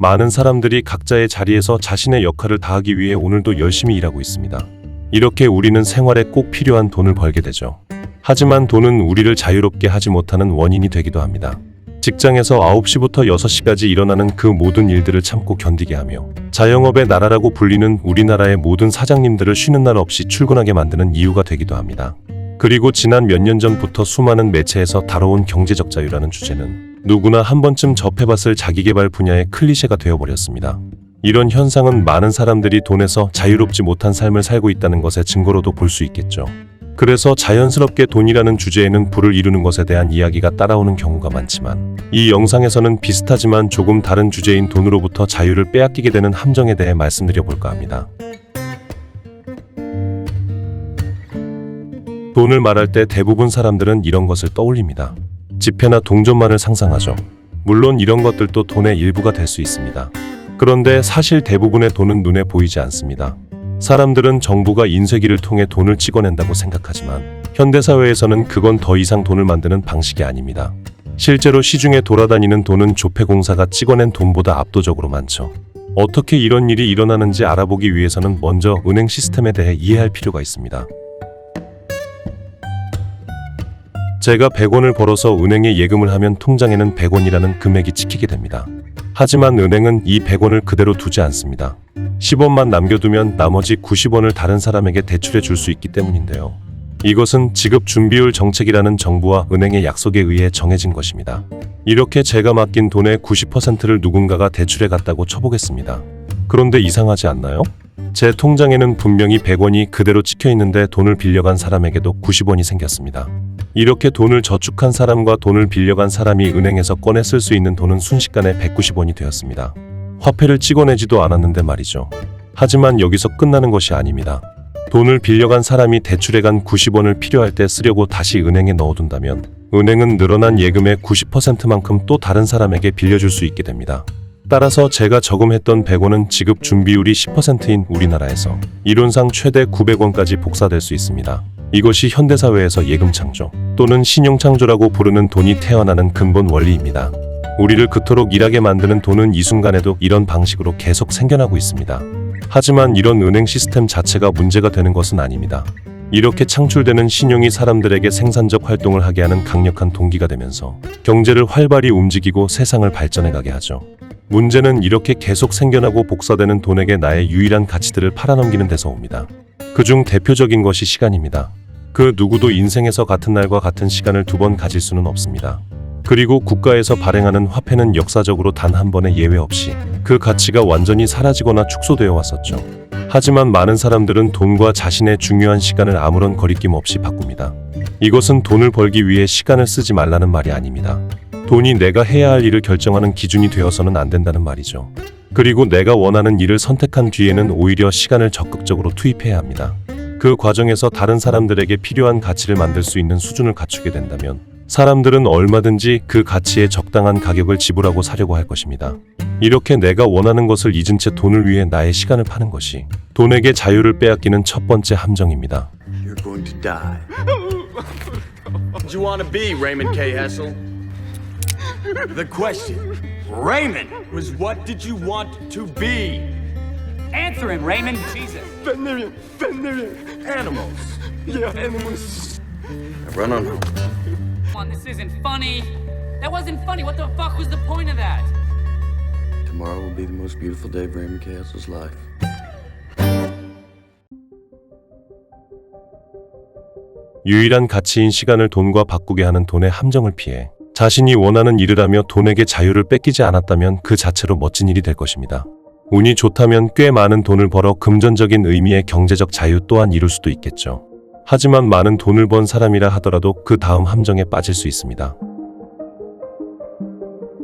많은 사람들이 각자의 자리에서 자신의 역할을 다하기 위해 오늘도 열심히 일하고 있습니다. 이렇게 우리는 생활에 꼭 필요한 돈을 벌게 되죠. 하지만 돈은 우리를 자유롭게 하지 못하는 원인이 되기도 합니다. 직장에서 9시부터 6시까지 일어나는 그 모든 일들을 참고 견디게 하며 자영업의 나라라고 불리는 우리나라의 모든 사장님들을 쉬는 날 없이 출근하게 만드는 이유가 되기도 합니다. 그리고 지난 몇 년 전부터 수많은 매체에서 다뤄온 경제적 자유라는 주제는 누구나 한 번쯤 접해봤을 자기계발 분야의 클리셰가 되어버렸습니다. 이런 현상은 많은 사람들이 돈에서 자유롭지 못한 삶을 살고 있다는 것의 증거로도 볼 수 있겠죠. 그래서 자연스럽게 돈이라는 주제에는 부를 이루는 것에 대한 이야기가 따라오는 경우가 많지만 이 영상에서는 비슷하지만 조금 다른 주제인 돈으로부터 자유를 빼앗기게 되는 함정에 대해 말씀드려 볼까 합니다. 돈을 말할 때 대부분 사람들은 이런 것을 떠올립니다. 지폐나 동전만을 상상하죠. 물론 이런 것들도 돈의 일부가 될 수 있습니다. 그런데 사실 대부분의 돈은 눈에 보이지 않습니다. 사람들은 정부가 인쇄기를 통해 돈을 찍어낸다고 생각하지만 현대사회에서는 그건 더 이상 돈을 만드는 방식이 아닙니다. 실제로 시중에 돌아다니는 돈은 조폐공사가 찍어낸 돈보다 압도적으로 많죠. 어떻게 이런 일이 일어나는지 알아보기 위해서는 먼저 은행 시스템에 대해 이해할 필요가 있습니다. 제가 100원을 벌어서 은행에 예금을 하면 통장에는 100원이라는 금액이 찍히게 됩니다. 하지만 은행은 이 100원을 그대로 두지 않습니다. 10원만 남겨두면 나머지 90원을 다른 사람에게 대출해 줄 수 있기 때문인데요. 이것은 지급 준비율 정책이라는 정부와 은행의 약속에 의해 정해진 것입니다. 이렇게 제가 맡긴 돈의 90%를 누군가가 대출해 갔다고 쳐보겠습니다. 그런데 이상하지 않나요? 제 통장에는 분명히 100원이 그대로 찍혀 있는데 돈을 빌려간 사람에게도 90원이 생겼습니다. 이렇게 돈을 저축한 사람과 돈을 빌려간 사람이 은행에서 꺼내 쓸 수 있는 돈은 순식간에 190원이 되었습니다. 화폐를 찍어내지도 않았는데 말이죠. 하지만 여기서 끝나는 것이 아닙니다. 돈을 빌려간 사람이 대출해간 90원을 필요할 때 쓰려고 다시 은행에 넣어둔다면 은행은 늘어난 예금의 90%만큼 또 다른 사람에게 빌려줄 수 있게 됩니다. 따라서 제가 저금했던 100원은 지급 준비율이 10%인 우리나라에서 이론상 최대 900원까지 복사될 수 있습니다. 이것이 현대사회에서 예금창조 또는 신용창조라고 부르는 돈이 태어나는 근본 원리입니다. 우리를 그토록 일하게 만드는 돈은 이 순간에도 이런 방식으로 계속 생겨나고 있습니다. 하지만 이런 은행 시스템 자체가 문제가 되는 것은 아닙니다. 이렇게 창출되는 신용이 사람들에게 생산적 활동을 하게 하는 강력한 동기가 되면서 경제를 활발히 움직이고 세상을 발전해가게 하죠. 문제는 이렇게 계속 생겨나고 복사되는 돈에게 나의 유일한 가치들을 팔아넘기는 데서 옵니다. 그중 대표적인 것이 시간입니다. 그 누구도 인생에서 같은 날과 같은 시간을 두 번 가질 수는 없습니다. 그리고 국가에서 발행하는 화폐는 역사적으로 단 한 번의 예외 없이 그 가치가 완전히 사라지거나 축소되어 왔었죠. 하지만 많은 사람들은 돈과 자신의 중요한 시간을 아무런 거리낌 없이 바꿉니다. 이것은 돈을 벌기 위해 시간을 쓰지 말라는 말이 아닙니다. 돈이 내가 해야 할 일을 결정하는 기준이 되어서는 안 된다는 말이죠. 그리고 내가 원하는 일을 선택한 뒤에는 오히려 시간을 적극적으로 투입해야 합니다. 그 과정에서 다른 사람들에게 필요한 가치를 만들 수 있는 수준을 갖추게 된다면 사람들은 얼마든지 그 가치에 적당한 가격을 지불하고 사려고 할 것입니다. 이렇게 내가 원하는 것을 잊은 채 돈을 위해 나의 시간을 파는 것이 돈에게 자유를 빼앗기는 첫 번째 함정입니다. You're going to die. What do you want to be, Raymond K. Hessel? The question, Raymond, was what did you want to be? Answer him, Raymond. Jesus. Veterinarian. Animals. Yeah, animals. Run on home. Come on, this isn't funny. That wasn't funny. What the fuck was the point of that? Tomorrow will be the most beautiful day of Raymond K. Hassel's life. 유일한 가치인 시간을 돈과 바꾸게 하는 돈의 함정을 피해 자신이 원하는 일을 하며 돈에게 자유를 뺏기지 않았다면 그 자체로 멋진 일이 될 것입니다. 운이 좋다면 꽤 많은 돈을 벌어 금전적인 의미의 경제적 자유 또한 이룰 수도 있겠죠. 하지만 많은 돈을 번 사람이라 하더라도 그 다음 함정에 빠질 수 있습니다.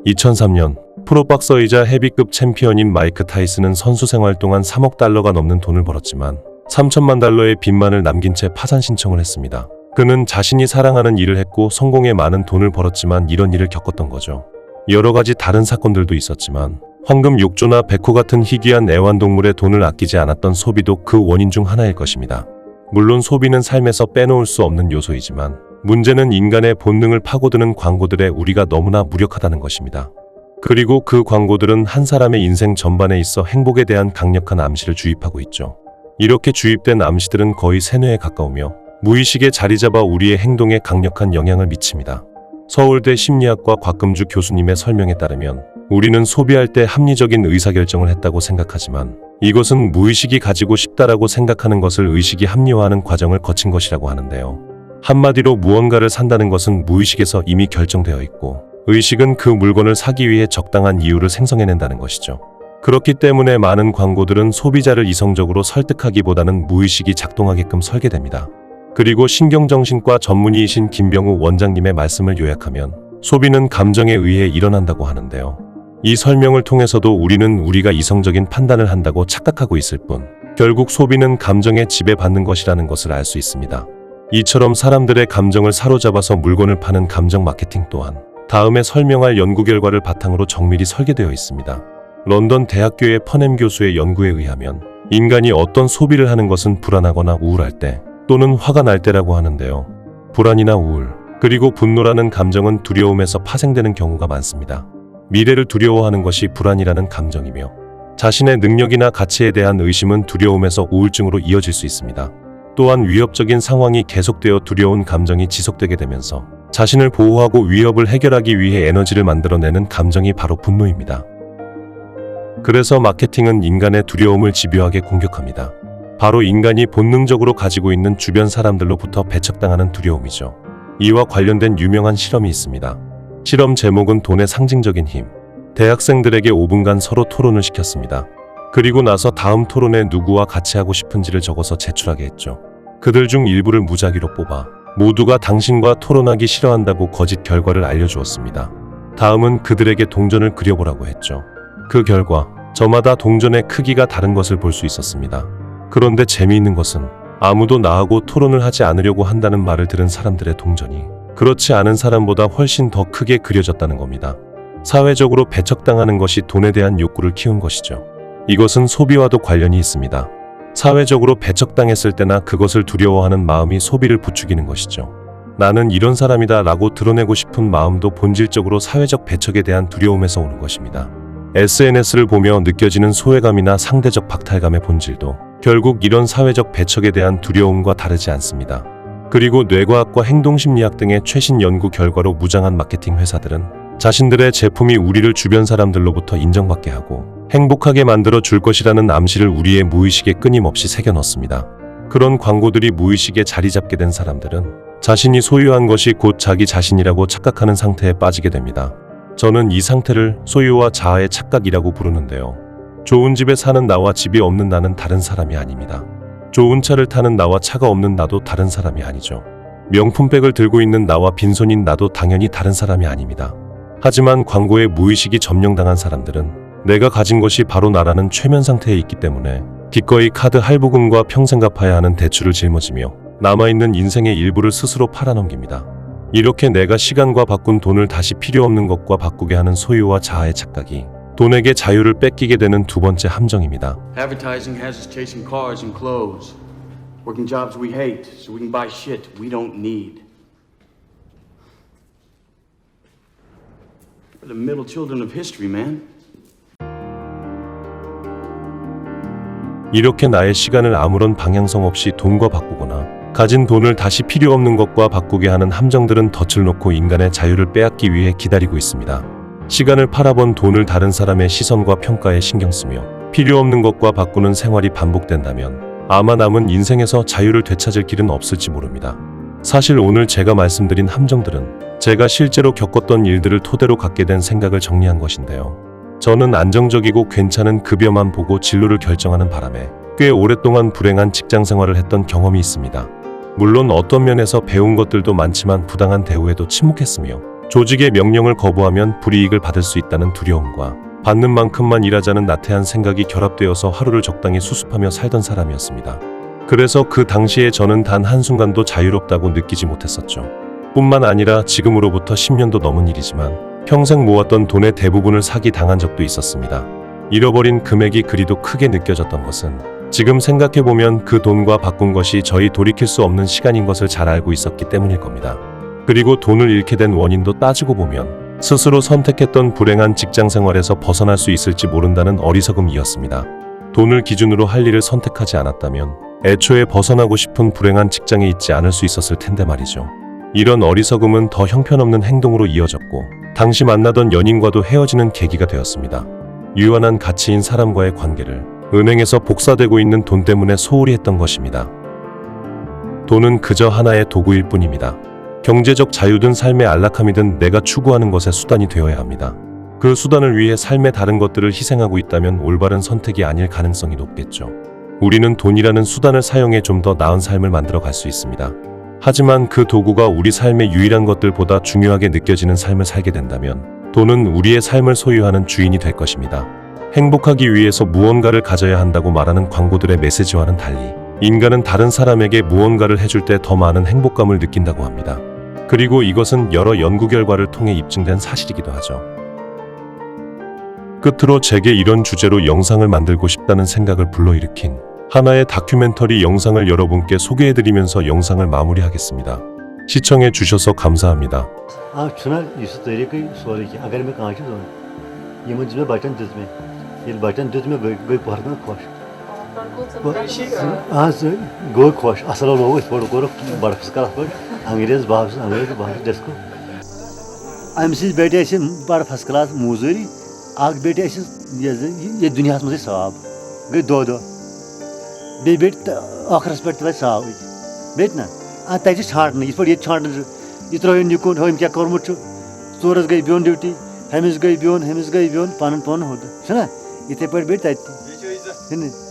2003년 프로박서이자 헤비급 챔피언인 마이크 타이슨은 선수 생활 동안 3억 달러가 넘는 돈을 벌었지만 3천만 달러의 빚만을 남긴 채 파산 신청을 했습니다. 그는 자신이 사랑하는 일을 했고 성공에 많은 돈을 벌었지만 이런 일을 겪었던 거죠. 여러 가지 다른 사건들도 있었지만 황금 욕조나 백호 같은 희귀한 애완동물에 돈을 아끼지 않았던 소비도 그 원인 중 하나일 것입니다. 물론 소비는 삶에서 빼놓을 수 없는 요소이지만 문제는 인간의 본능을 파고드는 광고들에 우리가 너무나 무력하다는 것입니다. 그리고 그 광고들은 한 사람의 인생 전반에 있어 행복에 대한 강력한 암시를 주입하고 있죠. 이렇게 주입된 암시들은 거의 세뇌에 가까우며 무의식에 자리 잡아 우리의 행동에 강력한 영향을 미칩니다. 서울대 심리학과 곽금주 교수님의 설명에 따르면 우리는 소비할 때 합리적인 의사결정을 했다고 생각하지만 이것은 무의식이 가지고 싶다라고 생각하는 것을 의식이 합리화하는 과정을 거친 것이라고 하는데요. 한마디로 무언가를 산다는 것은 무의식에서 이미 결정되어 있고 의식은 그 물건을 사기 위해 적당한 이유를 생성해낸다는 것이죠. 그렇기 때문에 많은 광고들은 소비자를 이성적으로 설득하기보다는 무의식이 작동하게끔 설계됩니다. 그리고 신경정신과 전문의이신 김병우 원장님의 말씀을 요약하면 소비는 감정에 의해 일어난다고 하는데요. 이 설명을 통해서도 우리는 우리가 이성적인 판단을 한다고 착각하고 있을 뿐 결국 소비는 감정에 지배받는 것이라는 것을 알 수 있습니다. 이처럼 사람들의 감정을 사로잡아서 물건을 파는 감정 마케팅 또한 다음에 설명할 연구 결과를 바탕으로 정밀히 설계되어 있습니다. 런던 대학교의 퍼넴 교수의 연구에 의하면 인간이 어떤 소비를 하는 것은 불안하거나 우울할 때 또는 화가 날 때라고 하는데요. 불안이나 우울, 그리고 분노라는 감정은 두려움에서 파생되는 경우가 많습니다. 미래를 두려워하는 것이 불안이라는 감정이며 자신의 능력이나 가치에 대한 의심은 두려움에서 우울증으로 이어질 수 있습니다. 또한 위협적인 상황이 계속되어 두려운 감정이 지속되게 되면서 자신을 보호하고 위협을 해결하기 위해 에너지를 만들어내는 감정이 바로 분노입니다. 그래서 마케팅은 인간의 두려움을 집요하게 공격합니다. 바로 인간이 본능적으로 가지고 있는 주변 사람들로부터 배척당하는 두려움이죠. 이와 관련된 유명한 실험이 있습니다. 실험 제목은 돈의 상징적인 힘. 대학생들에게 5분간 서로 토론을 시켰습니다. 그리고 나서 다음 토론에 누구와 같이 하고 싶은지를 적어서 제출하게 했죠. 그들 중 일부를 무작위로 뽑아 모두가 당신과 토론하기 싫어한다고 거짓 결과를 알려주었습니다. 다음은 그들에게 동전을 그려보라고 했죠. 그 결과 저마다 동전의 크기가 다른 것을 볼 수 있었습니다. 그런데 재미있는 것은 아무도 나하고 토론을 하지 않으려고 한다는 말을 들은 사람들의 동전이 그렇지 않은 사람보다 훨씬 더 크게 그려졌다는 겁니다. 사회적으로 배척당하는 것이 돈에 대한 욕구를 키운 것이죠. 이것은 소비와도 관련이 있습니다. 사회적으로 배척당했을 때나 그것을 두려워하는 마음이 소비를 부추기는 것이죠. 나는 이런 사람이다 라고 드러내고 싶은 마음도 본질적으로 사회적 배척에 대한 두려움에서 오는 것입니다. SNS를 보며 느껴지는 소외감이나 상대적 박탈감의 본질도 결국 이런 사회적 배척에 대한 두려움과 다르지 않습니다. 그리고 뇌과학과 행동심리학 등의 최신 연구 결과로 무장한 마케팅 회사들은 자신들의 제품이 우리를 주변 사람들로부터 인정받게 하고 행복하게 만들어 줄 것이라는 암시를 우리의 무의식에 끊임없이 새겨 넣습니다. 그런 광고들이 무의식에 자리 잡게 된 사람들은 자신이 소유한 것이 곧 자기 자신이라고 착각하는 상태에 빠지게 됩니다. 저는 이 상태를 소유와 자아의 착각이라고 부르는데요. 좋은 집에 사는 나와 집이 없는 나는 다른 사람이 아닙니다. 좋은 차를 타는 나와 차가 없는 나도 다른 사람이 아니죠. 명품백을 들고 있는 나와 빈손인 나도 당연히 다른 사람이 아닙니다. 하지만 광고에 무의식이 점령당한 사람들은 내가 가진 것이 바로 나라는 최면 상태에 있기 때문에 기꺼이 카드 할부금과 평생 갚아야 하는 대출을 짊어지며 남아있는 인생의 일부를 스스로 팔아넘깁니다. 이렇게 내가 시간과 바꾼 돈을 다시 필요 없는 것과 바꾸게 하는 소유와 자아의 착각이 돈에게 자유를 뺏기게 되는 두 번째 함정입니다. Advertising has us chasing cars and clothes, working jobs we hate so we can buy shit we don't need. We're the middle children of history, man. 이렇게 나의 시간을 아무런 방향성 없이 돈과 바꾸거나 가진 돈을 다시 필요 없는 것과 바꾸게 하는 함정들은 덫을 놓고 인간의 자유를 빼앗기 위해 기다리고 있습니다. 시간을 팔아본 돈을 다른 사람의 시선과 평가에 신경 쓰며 필요 없는 것과 바꾸는 생활이 반복된다면 아마 남은 인생에서 자유를 되찾을 길은 없을지 모릅니다. 사실 오늘 제가 말씀드린 함정들은 제가 실제로 겪었던 일들을 토대로 갖게 된 생각을 정리한 것인데요. 저는 안정적이고 괜찮은 급여만 보고 진로를 결정하는 바람에 꽤 오랫동안 불행한 직장 생활을 했던 경험이 있습니다. 물론 어떤 면에서 배운 것들도 많지만 부당한 대우에도 침묵했으며 조직의 명령을 거부하면 불이익을 받을 수 있다는 두려움과 받는 만큼만 일하자는 나태한 생각이 결합되어서 하루를 적당히 수습하며 살던 사람이었습니다. 그래서 그 당시에 저는 단 한순간도 자유롭다고 느끼지 못했었죠. 뿐만 아니라 지금으로부터 10년도 넘은 일이지만 평생 모았던 돈의 대부분을 사기당한 적도 있었습니다. 잃어버린 금액이 그리도 크게 느껴졌던 것은 지금 생각해보면 그 돈과 바꾼 것이 저희 돌이킬 수 없는 시간인 것을 잘 알고 있었기 때문일 겁니다. 그리고 돈을 잃게 된 원인도 따지고 보면 스스로 선택했던 불행한 직장 생활에서 벗어날 수 있을지 모른다는 어리석음이었습니다. 돈을 기준으로 할 일을 선택하지 않았다면 애초에 벗어나고 싶은 불행한 직장에 있지 않을 수 있었을 텐데 말이죠. 이런 어리석음은 더 형편없는 행동으로 이어졌고 당시 만나던 연인과도 헤어지는 계기가 되었습니다. 유한한 가치인 사람과의 관계를 은행에서 복사되고 있는 돈 때문에 소홀히 했던 것입니다. 돈은 그저 하나의 도구일 뿐입니다. 경제적 자유든 삶의 안락함이든 내가 추구하는 것의 수단이 되어야 합니다. 그 수단을 위해 삶의 다른 것들을 희생하고 있다면 올바른 선택이 아닐 가능성이 높겠죠. 우리는 돈이라는 수단을 사용해 좀 더 나은 삶을 만들어 갈 수 있습니다. 하지만 그 도구가 우리 삶의 유일한 것들보다 중요하게 느껴지는 삶을 살게 된다면 돈은 우리의 삶을 소유하는 주인이 될 것입니다. 행복하기 위해서 무언가를 가져야 한다고 말하는 광고들의 메시지와는 달리 인간은 다른 사람에게 무언가를 해줄 때 더 많은 행복감을 느낀다고 합니다. 그리고 이것은 여러 연구 결과를 통해 입증된 사실이기도 하죠. 끝으로 제게 이런 주제로 영상을 만들고 싶다는 생각을 불러일으킨 하나의 다큐멘터리 영상을 여러분께 소개해드리면서 영상을 마무리하겠습니다. 시청해 주셔서 감사합니다. छुना इस तरीके सोरे की अगर मैं कहाँ से ये मुझे में बटन दिस में ये बटन दिस में गई पढ़ना खुश आज गो खुश असल लोग इस पर करो बर्फ का पर अंग्रेज बाहर जिसको अम से बेटे ऐसे बड़ फर्स्ट क्लास मजूरी आग बेटे ऐसे ये दुनिया में साहब गई दो बे बेट आखरस पे साहब बेट ना तक छाटन इस पर ये छाटन ये त्रो निकुन हम क्या कर्मुट चोरस गई बियोन ड्यूटी हमिस गई बियोन पन होद छना इथे पे बेट तत